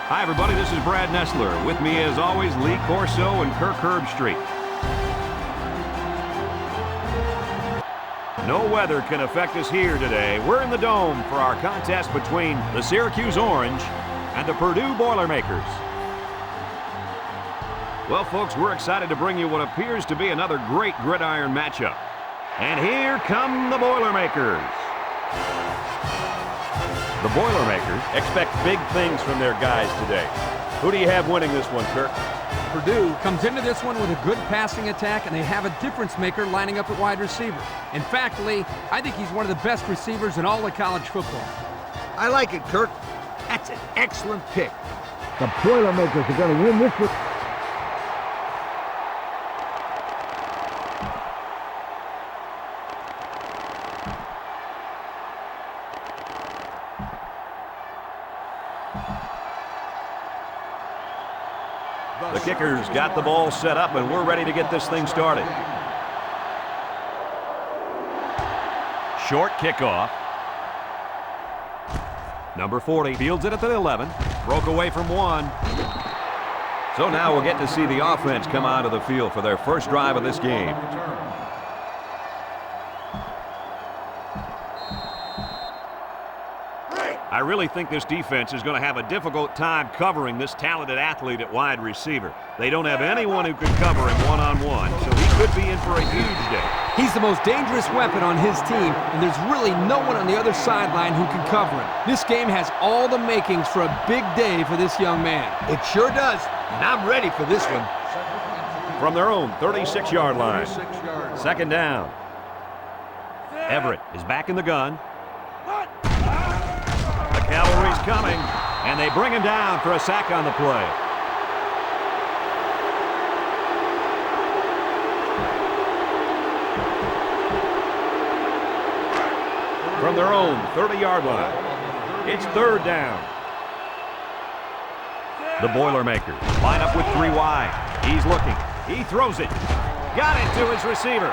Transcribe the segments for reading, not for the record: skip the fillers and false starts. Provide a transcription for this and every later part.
Hi, everybody. This is Brad Nessler. With me, as always, Lee Corso and Kirk Herbstreit. No weather can affect us here today. We're in the Dome for our contest between the Syracuse Orange and the Purdue Boilermakers. Well, folks, we're excited to bring you what appears to be another great gridiron matchup. And here come the Boilermakers. The Boilermakers expect big things from their guys today. Who do you have winning this one, Kirk? Purdue comes into this one with a good passing attack, and they have a difference maker lining up at wide receiver. In fact, Lee, I think he's one of the best receivers in all of college football. I like it, Kirk. That's an excellent pick. The Boilermakers are going to win this one. The kicker's got the ball set up, and we're ready to get this thing started. Short kickoff. Number 40 fields it at the 11. Broke away from one. So now we'll get to see the offense come onto the field for their first drive of this game. I really think this defense is going to have a difficult time covering this talented athlete at wide receiver. They don't have anyone who can cover him one-on-one, so he could be in for a huge day. He's the most dangerous weapon on his team, and there's really no one on the other sideline who can cover him. This game has all the makings for a big day for this young man. It sure does, and I'm ready for this one. From their own 36-yard line. Second down. Everett is back in the gun. Cavalry's coming, and they bring him down for a sack on the play. From their own 30-yard line, it's third down. The Boilermakers line up with three wide. He's looking. He throws it. Got it to his receiver.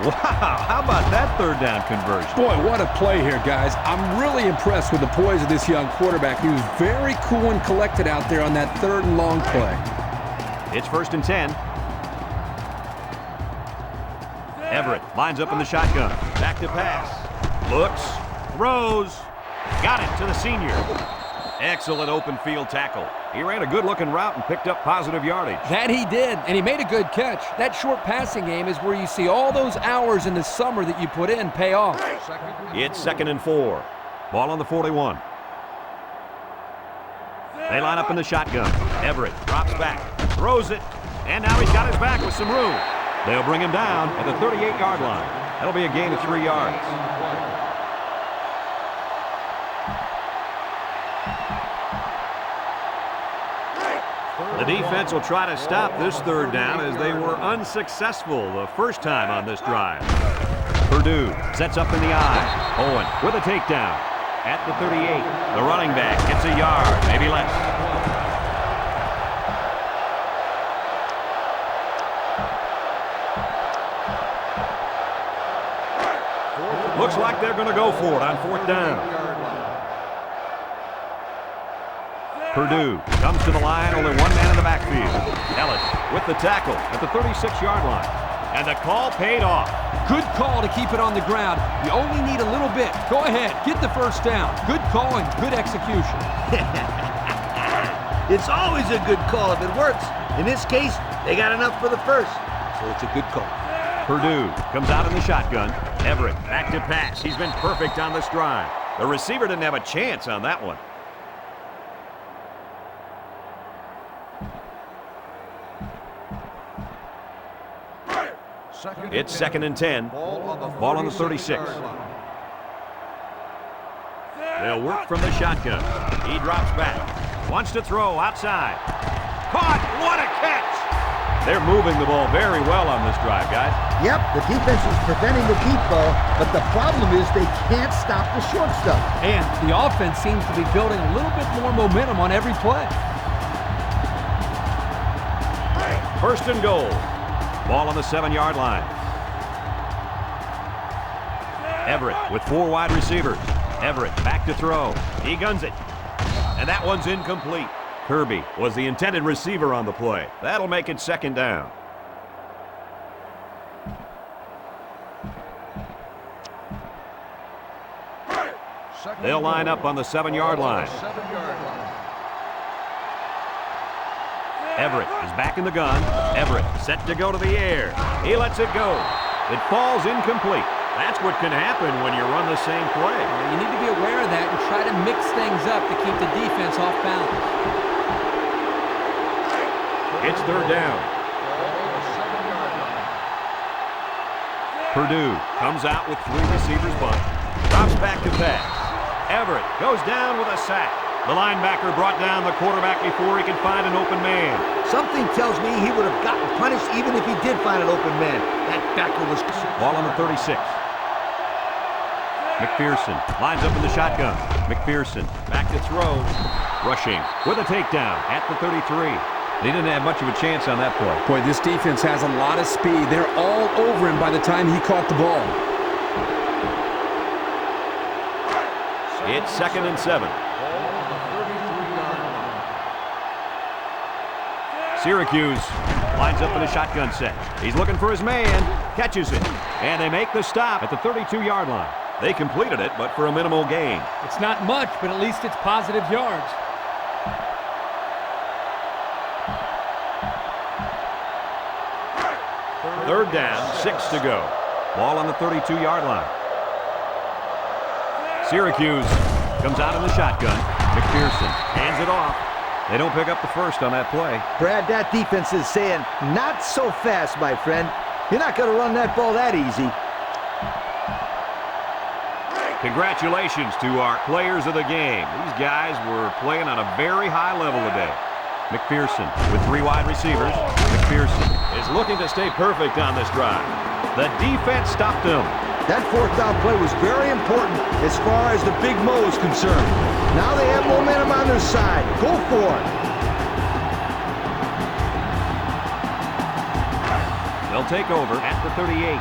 Wow, how about that third down conversion? Boy, what a play here, guys. I'm really impressed with the poise of this young quarterback. He was very cool and collected out there on that third and long play. It's 1st and 10. Everett lines up in the shotgun. Back to pass. Looks, throws, got it to the senior. Excellent open field tackle. He ran a good-looking route and picked up positive yardage. That he did, and he made a good catch. That short passing game is where you see all those hours in the summer that you put in pay off. It's 2nd and 4. Ball on the 41. They line up in the shotgun. Everett drops back, throws it, and now he's got his back with some room. They'll bring him down at the 38-yard line. That'll be a gain of 3 yards. The defense will try to stop this third down as they were unsuccessful the first time on this drive. Purdue sets up in the I. Owen with a takedown at the 38. The running back gets a yard, maybe less. Looks like they're going to go for it on 4th down. Purdue comes to the line, only one man in the backfield. Ellis with the tackle at the 36-yard line. And the call paid off. Good call to keep it on the ground. You only need a little bit. Go ahead, get the first down. Good call and good execution. It's always a good call if it works. In this case, they got enough for the first, so it's a good call. Purdue comes out in the shotgun. Everett back to pass. He's been perfect on this drive. The receiver didn't have a chance on that one. It's 2nd and 10. Ball on the 36. They'll work from the shotgun. He drops back. Wants to throw outside. Caught! What a catch! They're moving the ball very well on this drive, guys. Yep, the defense is preventing the deep ball, but the problem is they can't stop the short stuff. And the offense seems to be building a little bit more momentum on every play. 1st and goal. Ball on the 7-yard line. Everett with 4 wide receivers. Everett back to throw. He guns it. and that one's incomplete. Kirby was the intended receiver on the play. That'll make it second down. They'll line up on the 7-yard line. Everett is back in the gun. Everett set to go to the air. He lets it go. It falls incomplete. That's what can happen when you run the same play. You need to be aware of that and try to mix things up to keep the defense off balance. It's third down. Purdue comes out with 3 receivers bunt. Drops back to pass. Everett goes down with a sack. The linebacker brought down the quarterback before he could find an open man. Something tells me he would have gotten punished even if he did find an open man. That backer was... Ball on the 36. McPherson lines up in the shotgun. McPherson back to throw. Rushing with a takedown at the 33. They didn't have much of a chance on that play. Boy, this defense has a lot of speed. They're all over him by the time he caught the ball. It's 2nd and 7. Syracuse lines up in a shotgun set. He's looking for his man, catches it, and they make the stop at the 32-yard line. They completed it, but for a minimal gain. It's not much, but at least it's positive yards. Third down, 6 to go. Ball on the 32-yard line. Syracuse comes out in the shotgun. McPherson hands it off. They don't pick up the first on that play. Brad, that defense is saying, not so fast, my friend. You're not going to run that ball that easy. Congratulations to our players of the game. These guys were playing on a very high level today. McPherson with 3 wide receivers. McPherson is looking to stay perfect on this drive. The defense stopped him. That 4th down play was very important as far as the Big Mo is concerned. Now they have momentum on their side. Go for it. They'll take over at the 38.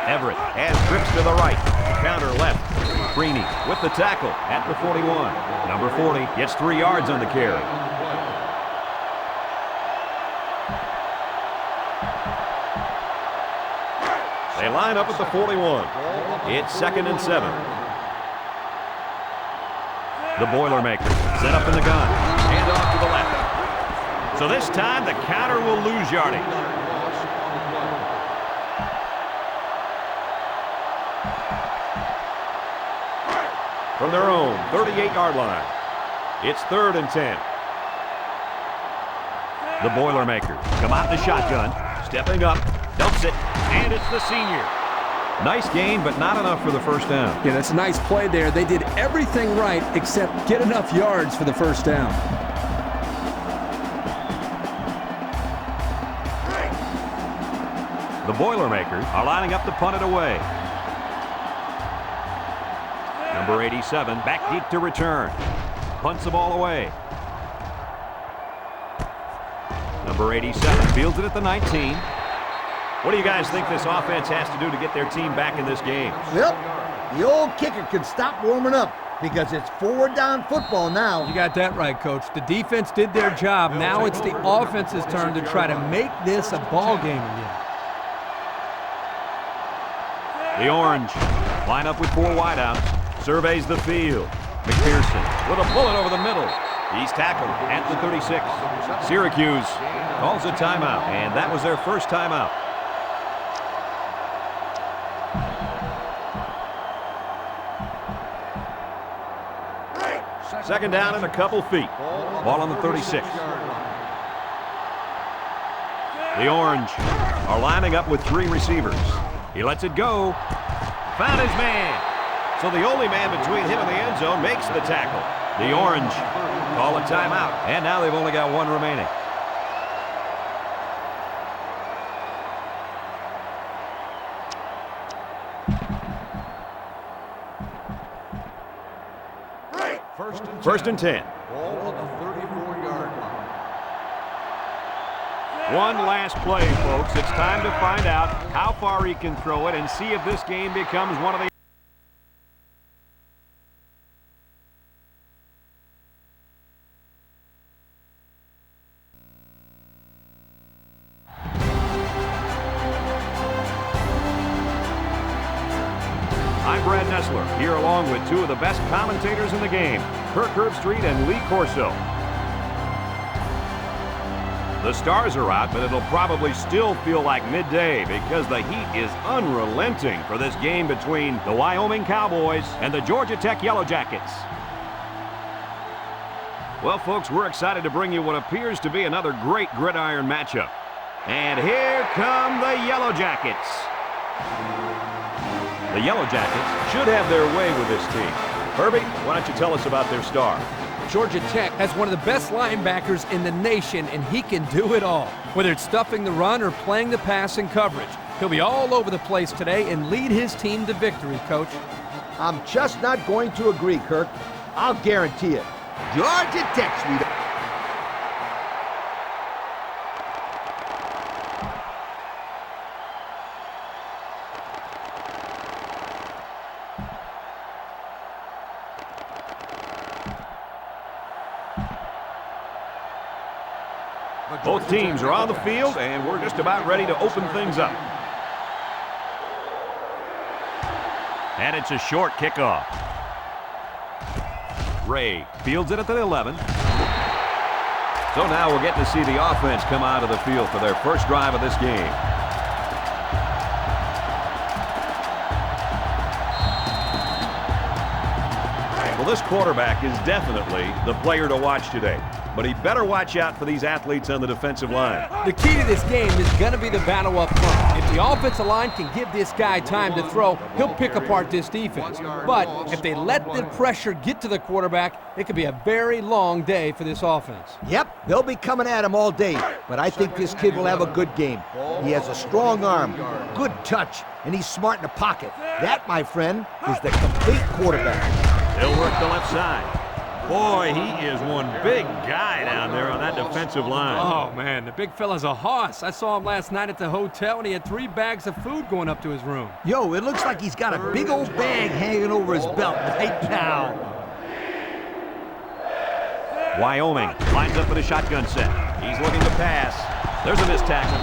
Everett has trips to the right. Counter left. Freeney with the tackle at the 41. Number 40 gets 3 yards on the carry. They line up at the 41. It's 2nd and 7. The Boilermakers set up in the gun. Hand off to the left. So this time the counter will lose yardage. From their own 38-yard line. It's 3rd and 10. The Boilermakers come out in the shotgun. Stepping up. Dumps it. And it's the senior. Nice gain, but not enough for the first down. Yeah, that's a nice play there. They did everything right except get enough yards for the first down. The Boilermakers are lining up to punt it away. Number 87 back deep to return. Punts the ball away. Number 87 fields it at the 19. What do you guys think this offense has to do to get their team back in this game? Well, the old kicker can stop warming up because it's 4th down football now. You got that right, Coach. The defense did their job. Now it's the offense's turn to try to make this a ball game again. The Orange line up with 4 wideouts. Surveys the field. McPherson with a bullet over the middle. He's tackled at the 36. Syracuse calls a timeout, and that was their first timeout. Second down and a couple feet. Ball on the 36. The Orange are lining up with 3 receivers. He lets it go. Found his man. So the only man between him and the end zone makes the tackle. The Orange call a timeout. And now they've only got 1 remaining. First and 10. Ball on the 34-yard line. One last play, folks. It's time to find out how far he can throw it and see if this game becomes one of the Taylor, here along with two of the best commentators in the game, Kirk Herbstreit and Lee Corso. The stars are out, but it'll probably still feel like midday because the heat is unrelenting for this game between the Wyoming Cowboys and the Georgia Tech Yellow Jackets. Well, folks, we're excited to bring you what appears to be another great gridiron matchup. And here come the Yellow Jackets. The Yellow Jackets should have their way with this team. Herbie, why don't you tell us about their star? Georgia Tech has one of the best linebackers in the nation, and he can do it all. Whether it's stuffing the run or playing the pass in coverage, he'll be all over the place today and lead his team to victory, Coach. I'm just not going to agree, Kirk. I'll guarantee it. Georgia Tech, sweetheart. Both teams are on the field, and we're just about ready to open things up. And it's a short kickoff. Ray fields it at the 11. So now we're getting to see the offense come out of the field for their first drive of this game. Well, this quarterback is definitely the player to watch today. But he better watch out for these athletes on the defensive line. The key to this game is going to be the battle up front. If the offensive line can give this guy time to throw, he'll pick apart this defense. But if they let the pressure get to the quarterback, it could be a very long day for this offense. Yep, they'll be coming at him all day, but I think this kid will have a good game. He has a strong arm, good touch, and he's smart in the pocket. That, my friend, is the complete quarterback. He'll work the left side. Boy, he is one big guy down there on that defensive line. Oh, man, the big fella's a hoss. I saw him last night at the hotel, and he had 3 bags of food going up to his room. Yo, it looks like he's got a big old bag hanging over his belt right now. Wyoming lines up with a shotgun set. He's looking to pass. There's a missed tackle.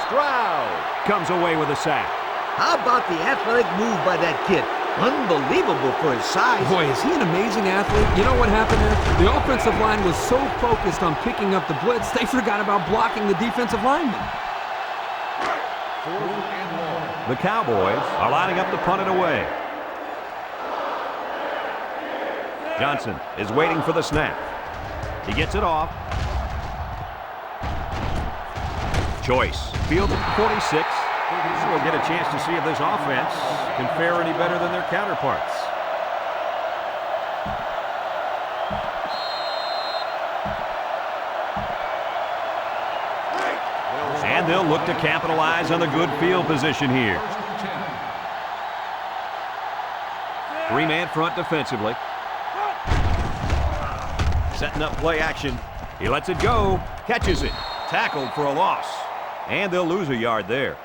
Stroud comes away with a sack. How about the athletic move by that kid? Unbelievable for his size. Boy, is he an amazing athlete. You know what happened there? The offensive line was so focused on picking up the blitz, they forgot about blocking the defensive lineman. The Cowboys are lining up to punt it away. Johnson is waiting for the snap. He gets it off. Choice fields at 46. So we'll get a chance to see if this offense can fare any better than their counterparts. And they'll look to capitalize on the good field position here. 3-man front defensively. Setting up play action. He lets it go. Catches it. Tackled for a loss. And they'll lose a yard there.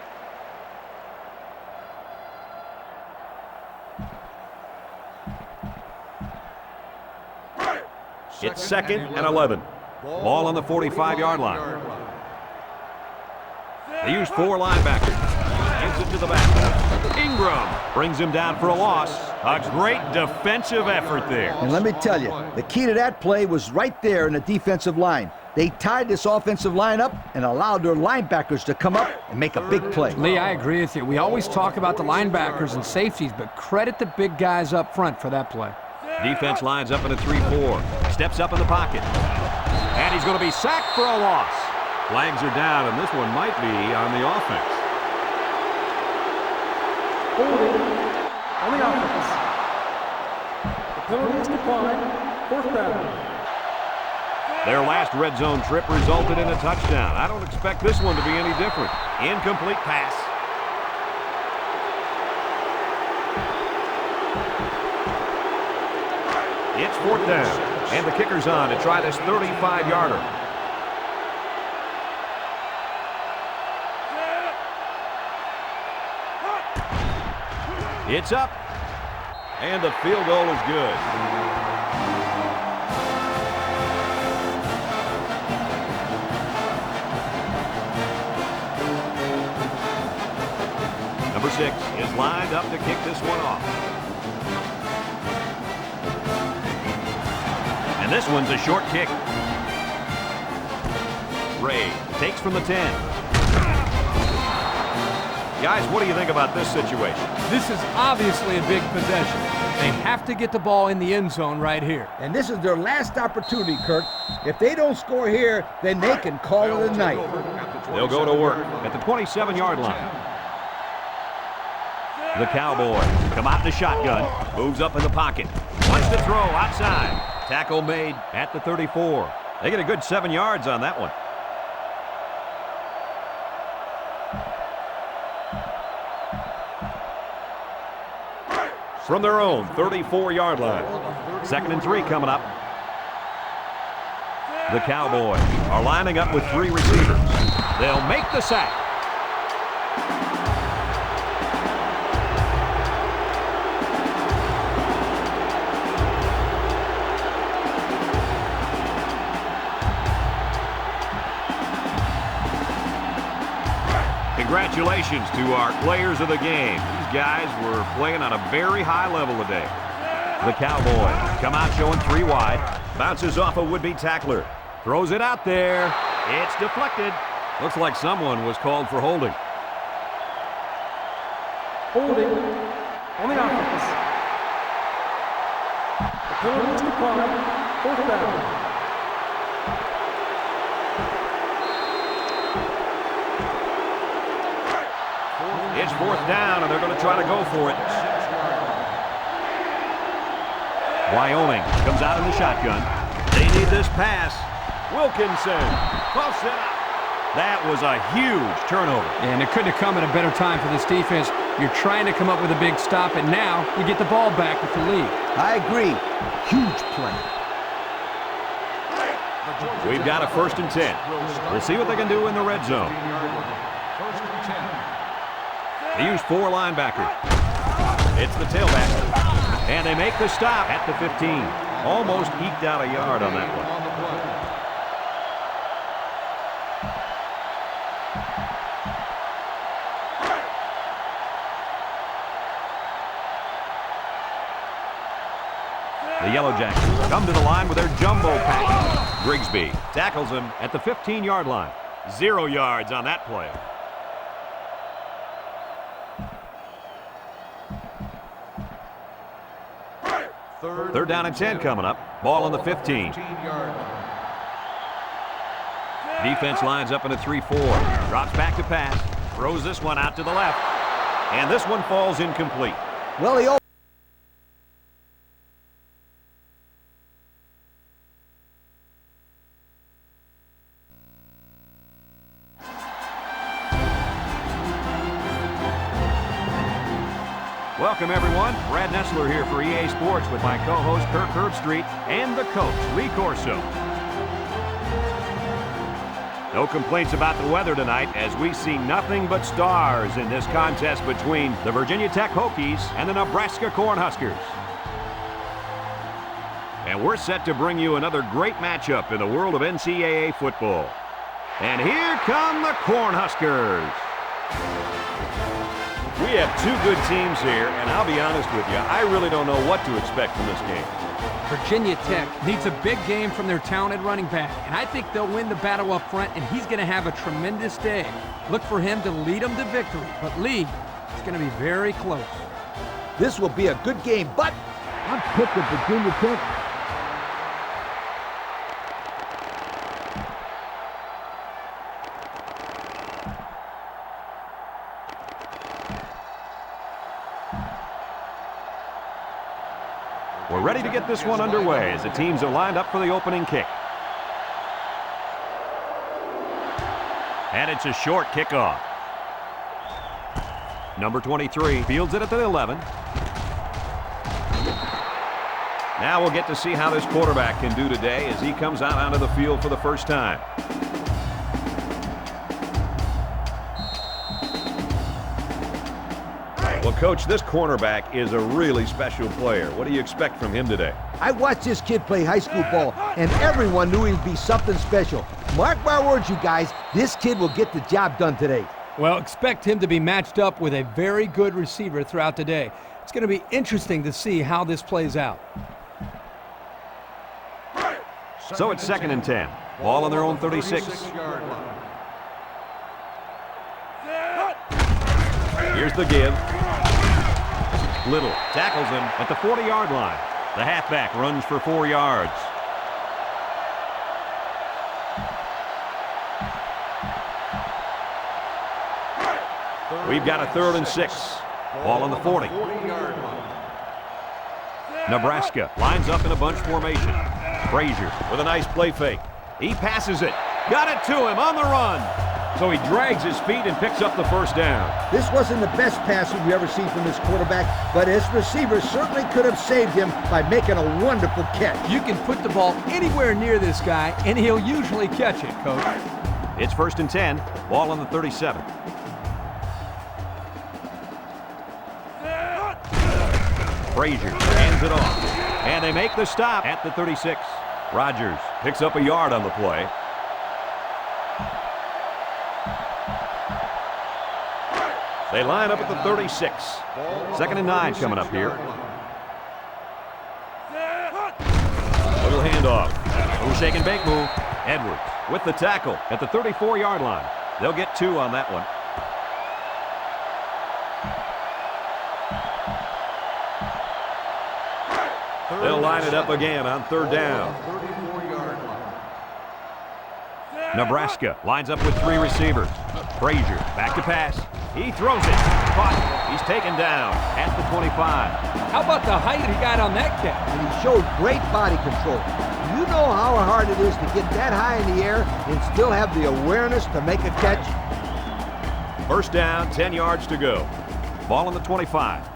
It's 2nd and 11. Ball on the 45-yard line. They use 4 linebackers. Gives it to the back. Ingram brings him down for a loss. A great defensive effort there. And let me tell you, the key to that play was right there in the defensive line. They tied this offensive line up and allowed their linebackers to come up and make a big play. Lee, I agree with you. We always talk about the linebackers and safeties, but credit the big guys up front for that play. Defense lines up in a 3-4. Steps up in the pocket. And he's going to be sacked for a loss. Flags are down, and this one might be on the offense. On the offense. The penalty is declined. 4th down. Their last red zone trip resulted in a touchdown. I don't expect this one to be any different. Incomplete pass. It's 4th down, and the kicker's on to try this 35-yarder. It's up, and the field goal is good. Number 6 is lined up to kick this one off. And this one's a short kick. Ray takes from the 10. Guys, what do you think about this situation? This is obviously a big possession. They have to get the ball in the end zone right here. And this is their last opportunity, Kirk. If they don't score here, then they can call it a night. They'll go to work at the 27-yard line. The Cowboy come out in the shotgun, moves up in the pocket, wants to throw outside. Tackle made at the 34. They get a good 7 yards on that one. From their own 34-yard line. 2nd and 3 coming up. The Cowboys are lining up with 3 receivers. They'll make the sack. Congratulations to our players of the game. These guys were playing on a very high level today. The Cowboys come out showing 3 wide. Bounces off a would-be tackler. Throws it out there. It's deflected. Looks like someone was called for holding. Holding on the offense. The penalty is declined. 4th down. It's 4th down, and they're going to try to go for it. Wyoming comes out in the shotgun. They need this pass. Wilkinson puffs it out. That was a huge turnover. And it couldn't have come at a better time for this defense. You're trying to come up with a big stop, and now you get the ball back with the lead. I agree. Huge play. We've got a 1st and 10. We'll see what they can do in the red zone. They use 4 linebackers. It's the tailback. And they make the stop at the 15. Almost eked out a yard on that one. The Yellow Jackets come to the line with their jumbo package. Grigsby tackles him at the 15-yard line. 0 yards on that play. 3rd down and 10 coming up. Ball on the 15. Defense lines up in a 3-4. Drops back to pass. Throws this one out to the left. And this one falls incomplete. Well, he Welcome, everyone. Brad Nessler here for EA Sports with my co-host Kirk Herbstreit and the coach, Lee Corso. No complaints about the weather tonight as we see nothing but stars in this contest between the Virginia Tech Hokies and the Nebraska Cornhuskers. And we're set to bring you another great matchup in the world of NCAA football. And here come the Cornhuskers. We have 2 good teams here, and I'll be honest with you, I really don't know what to expect from this game. Virginia Tech needs a big game from their talented running back, and I think they'll win the battle up front, and he's going to have a tremendous day. Look for him to lead them to victory, but Lee, it's going to be very close. This will be a good game, but I'm picking Virginia Tech. We're ready to get this one underway as the teams are lined up for the opening kick. And it's a short kickoff. Number 23 fields it at the 11. Now we'll get to see how this quarterback can do today as he comes out onto the field for the first time. Well, Coach, this cornerback is a really special player. What do you expect from him today? I watched this kid play high school ball, and everyone knew he'd be something special. Mark my words, you guys, this kid will get the job done today. Well, expect him to be matched up with a very good receiver throughout the day. It's going to be interesting to see how this plays out. So it's 2nd and 10. Ball on their own 36. Here's the give. Little tackles him at the 40-yard line. The halfback runs for 4 yards. We've got a 3rd and 6. Ball on the 40. Nebraska lines up in a bunch formation. Frazier with a nice play fake. He passes it. Got it to him on the run. So he drags his feet and picks up the first down. This wasn't the best pass we've ever seen from this quarterback, but his receiver certainly could have saved him by making a wonderful catch. You can put the ball anywhere near this guy, and he'll usually catch it, Coach. It's 1st and 10. Ball on the 37. Frazier hands it off. And they make the stop at the 36. Rodgers picks up a yard on the play. They line up at the 36. 2nd and 9 coming up here. Little handoff. Little shake and bake move. Edwards with the tackle at the 34-yard line. They'll get 2 on that one. They'll line it up again on 3rd down. Nebraska lines up with 3 receivers. Frazier back to pass. He throws it. Caught. He's taken down at the 25. How about the height he got on that catch? And he showed great body control. You know how hard it is to get that high in the air and still have the awareness to make a catch? 1st down, 10 yards to go. Ball on the 25.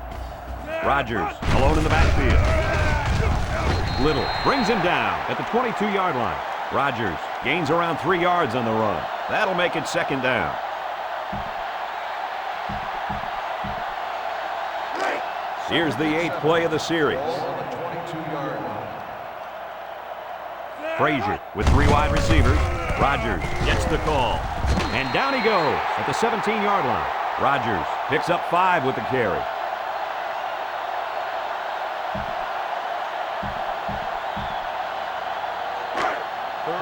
Rodgers alone in the backfield. Little brings him down at the 22-yard line. Rodgers gains around 3 yards on the run. That'll make it 2nd down. Here's the 8th play of the series. Frazier with 3 wide receivers. Rodgers gets the call. And down he goes at the 17-yard line. Rodgers picks up 5 with the carry.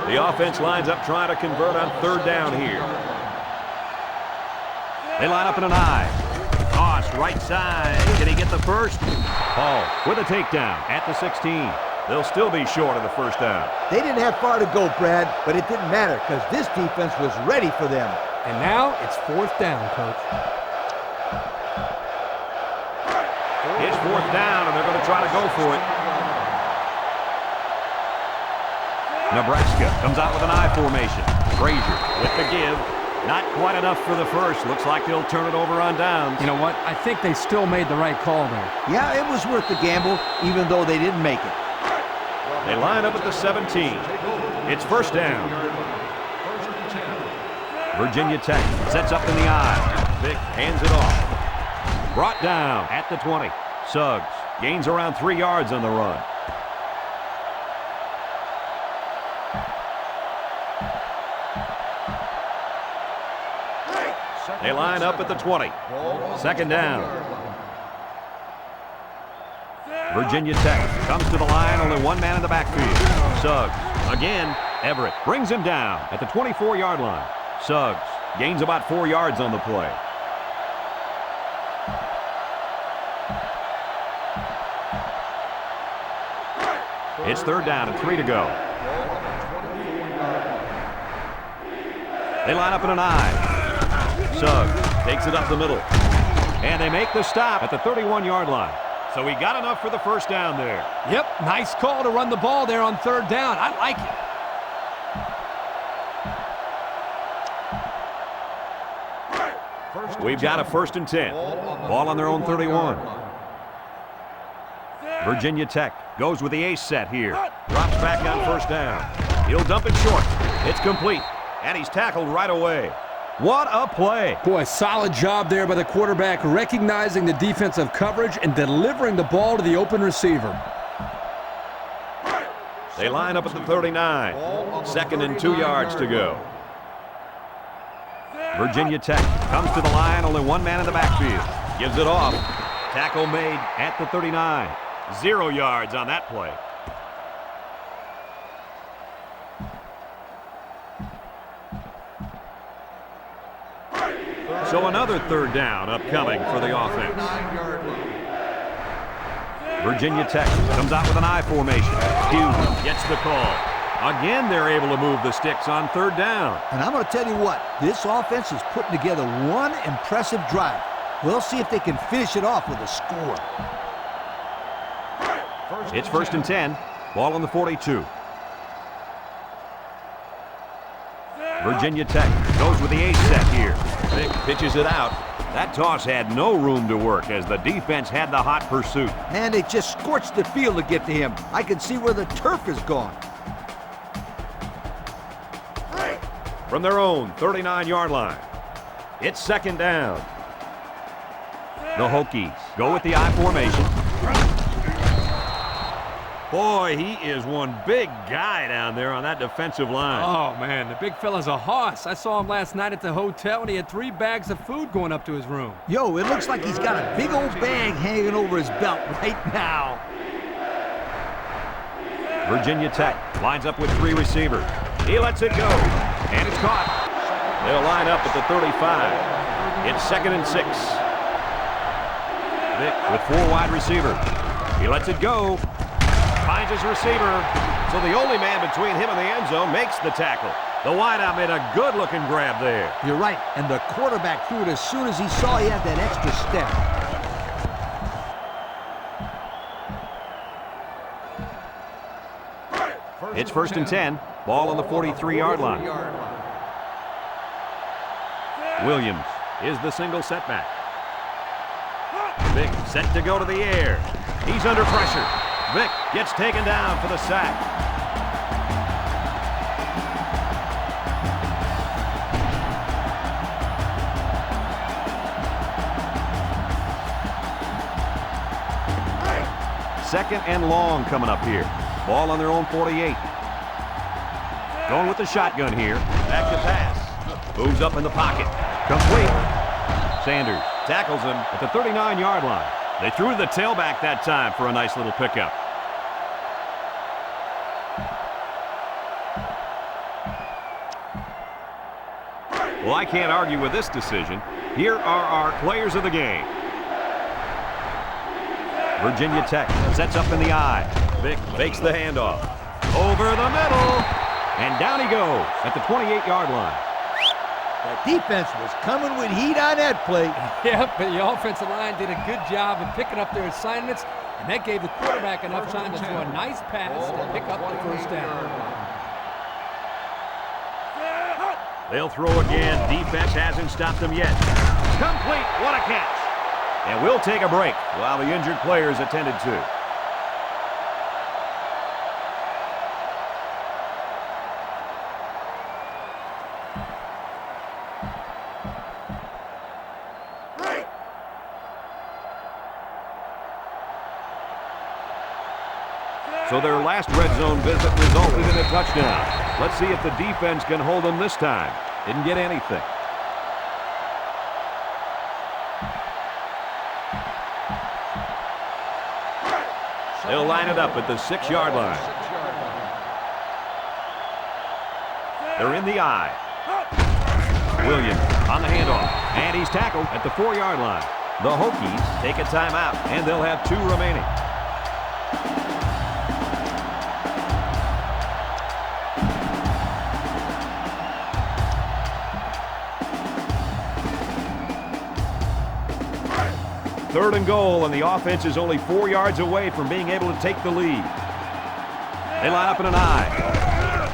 The offense lines up trying to convert on 3rd down here. They line up in an I. Toss right side. Can he get the first? Hall with a takedown at the 16. They'll still be short of the 1st down. They didn't have far to go, Brad, but it didn't matter because this defense was ready for them. And now it's 4th down, Coach. It's 4th down, and they're going to try to go for it. Nebraska comes out with an I formation. Frazier with the give. Not quite enough for the first. Looks like they'll turn it over on downs. You know what? I think they still made the right call there. Yeah, it was worth the gamble, even though they didn't make it. They line up at the 17. It's 1st down. Virginia Tech sets up in the I. Vick hands it off. Brought down at the 20. Suggs gains around 3 yards on the run. They line up at the 20. 2nd down. Virginia Tech comes to the line, only 1 man in the backfield. Suggs, again, Everett brings him down at the 24-yard line. Suggs gains about 4 yards on the play. It's 3rd down and 3 to go. They line up in an I. Suggs takes it up the middle. And they make the stop at the 31-yard line. So he got enough for the 1st down there. Yep, nice call to run the ball there on 3rd down. I like it. We've got a 1st and 10. Ball on their own 31. Virginia Tech goes with the ace set here. Drops back on 1st down. He'll dump it short. It's complete. And he's tackled right away. What a play. Boy, solid job there by the quarterback, recognizing the defensive coverage and delivering the ball to the open receiver. They line up at the 39. 2nd and 2 yards to go. Virginia Tech comes to the line, only 1 man in the backfield. Gives it off. Tackle made at the 39. 0 yards on that play. So another third down upcoming for the offense. 9-yard line. Virginia Tech comes out with an I formation. Hughes gets the call. Again, they're able to move the sticks on third down. And I'm going to tell you what, this offense is putting together one impressive drive. We'll see if they can finish it off with a score. It's 1st and 10. Ball on the 42. Virginia Tech goes with the A set here. Vick pitches it out. That toss had no room to work as the defense had the hot pursuit. Man, they just scorched the field to get to him. I can see where the turf is gone. From their own 39-yard line, it's 2nd down. The Hokies go with the I formation. Boy, he is one big guy down there on that defensive line. Oh, man, the big fella's a hoss. I saw him last night at the hotel, and he had 3 bags of food going up to his room. Yo, it looks like he's got a big old bag hanging over his belt right now. Virginia Tech lines up with 3 receivers. He lets it go, and it's caught. They'll line up at the 35. It's 2nd and 6. Vick with 4 wide receivers. He lets it go. Finds his receiver, so the only man between him and the end zone makes the tackle. The wideout made a good-looking grab there. You're right, and the quarterback threw it as soon as he saw he had that extra step. It's 1st and 10. Ball on the 43-yard line. Williams is the single setback. Vick set to go to the air. He's under pressure. Vick gets taken down for the sack. Second and long coming up here. Ball on their own 48. Going with the shotgun here. Back to pass. Moves up in the pocket. Complete. Sanders tackles him at the 39-yard line. They threw the tailback that time for a nice little pickup. Well, I can't argue with this decision. Here are our players of the game. Virginia Tech sets up in the I. Vick fakes the handoff. Over the middle. And down he goes at the 28-yard line. That defense was coming with heat on that play. Yep, but the offensive line did a good job of picking up their assignments, and that gave the quarterback enough time to throw a nice pass to pick up the 1st down. They'll throw again. Defense hasn't stopped them yet. Complete. What a catch. And we'll take a break while the injured players attended to. So their last red zone visit resulted in a touchdown. Let's see if the defense can hold them this time. Didn't get anything. They'll line it up at the 6-yard line. They're in the I. Williams on the handoff, and he's tackled at the 4-yard line. The Hokies take a timeout, and they'll have 2 remaining. Third and goal, and the offense is only 4 yards away from being able to take the lead. They line up in an I.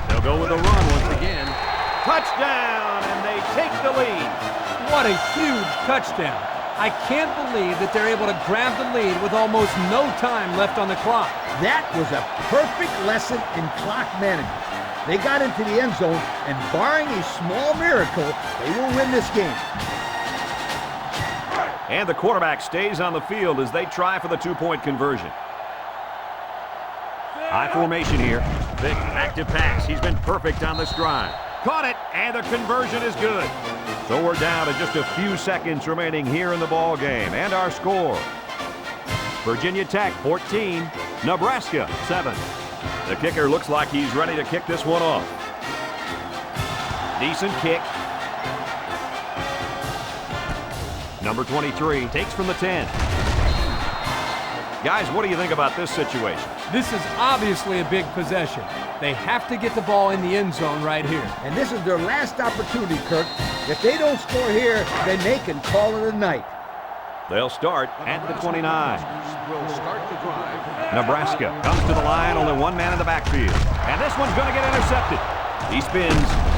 They'll go with a run once again. Touchdown, and they take the lead. What a huge touchdown. I can't believe that they're able to grab the lead with almost no time left on the clock. That was a perfect lesson in clock management. They got into the end zone, and barring a small miracle, they will win this game. And the quarterback stays on the field as they try for the 2-point conversion. High formation here. Big active pass. He's been perfect on this drive. Caught it, and the conversion is good. So we're down to just a few seconds remaining here in the ball game. And our score: Virginia Tech 14, Nebraska 7. The kicker looks like he's ready to kick this one off. Decent kick. Number 23 takes from the 10. Guys, what do you think about this situation? This is obviously a big possession. They have to get the ball in the end zone right here. And this is their last opportunity, Kirk. If they don't score here, then they can call it a night. They'll start at the 29. Will start the drive. Nebraska comes to the line, only one man in the backfield. And this one's going to get intercepted. He spins